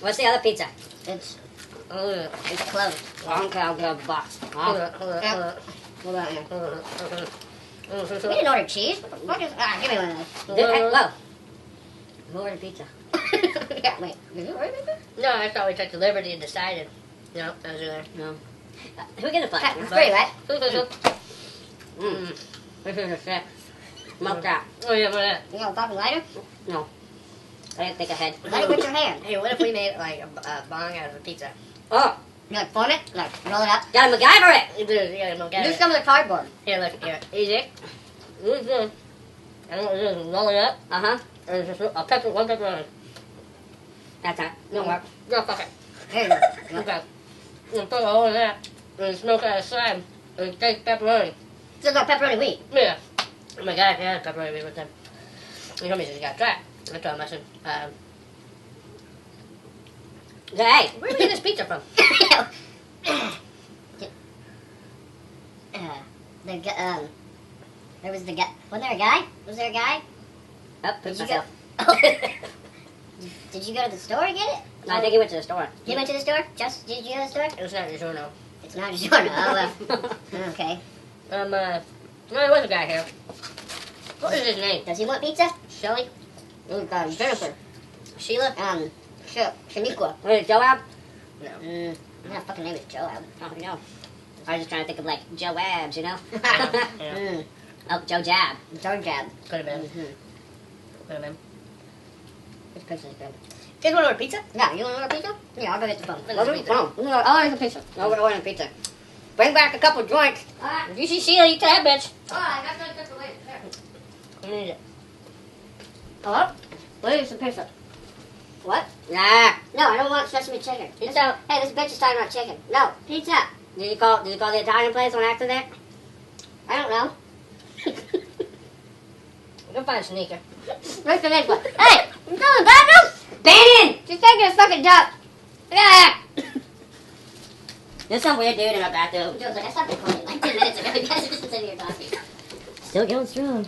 What's the other pizza? It's closed. Oh, okay, I'll get a box. Hold on. Hold on. We didn't order cheese. What the fuck is... give me one of those. Whoa. Who ordered pizza? Yeah, wait. Did you order pizza? No, I thought we took the liberty and decided. No, I was there. No. Who get a plate? It's free, right? This is a sick. Smoke that. Oh, yeah, what that? You got a fucking lighter? No. I didn't think ahead. Light it with your hand. Hey, what if we made like a bong out of a pizza? Oh, You like form it? Like roll it up? gotta MacGyver it! You do, yeah, no, get Do it. some of the cardboard. Here, look, here. Easy. Easy. And what you do is roll it up, Uh-huh. and just one pepperoni. That's it. No work. No, fuck it. There you go. Okay. You put a hole in that, and smoke out the side, and take pepperoni. Still got pepperoni wheat. Yeah. Oh my god, yeah, pepperoni with them. You told me you got try. I told him, I said, Hey! where did we get this pizza from? There was the guy. Wasn't there a guy? Was there a guy? Oh, Did pooped you go? myself. Did you go to the store and get it? No, I think he went to the store. You went to the store? Just did you go to the store? It's not DiGiorno. It's not DiGiorno. Oh well. Okay. No, there was a guy here. What is his name? Does he want pizza? Shelly? Jennifer. Sheila? Shaniqua. What is it, Joab? No. Her fucking name is Joab. Oh, no. I was just trying to think of, like, Joe Abs, you know? Yeah. Oh, Joe Jab. Joe Jab. Could have been. Mm-hmm. Could have been. This pizza's good. You guys want to order pizza? Yeah, you want to order pizza? Yeah, I'll go get the phone. I'll order some pizza. I'll order some pizza. Bring back a couple joints. Alright. If you see Sheila, you tell that bitch. Alright, that's gonna take away. I need it. Hello? Where's some pizza? What? Nah. No, I don't want sesame chicken. Pizza. Hey, this bitch is talking about chicken. No, pizza. Did you call the Italian place on accident? I don't know. Go find a sneaker. Where's the next one? Hey, you go in the bathroom? Bannon! She's taking a fucking dump. Yeah. There's some weird dude in our bathroom. Joe's like, I stopped recording like 10 minutes ago. You guys are just sitting here talking. Still going strong.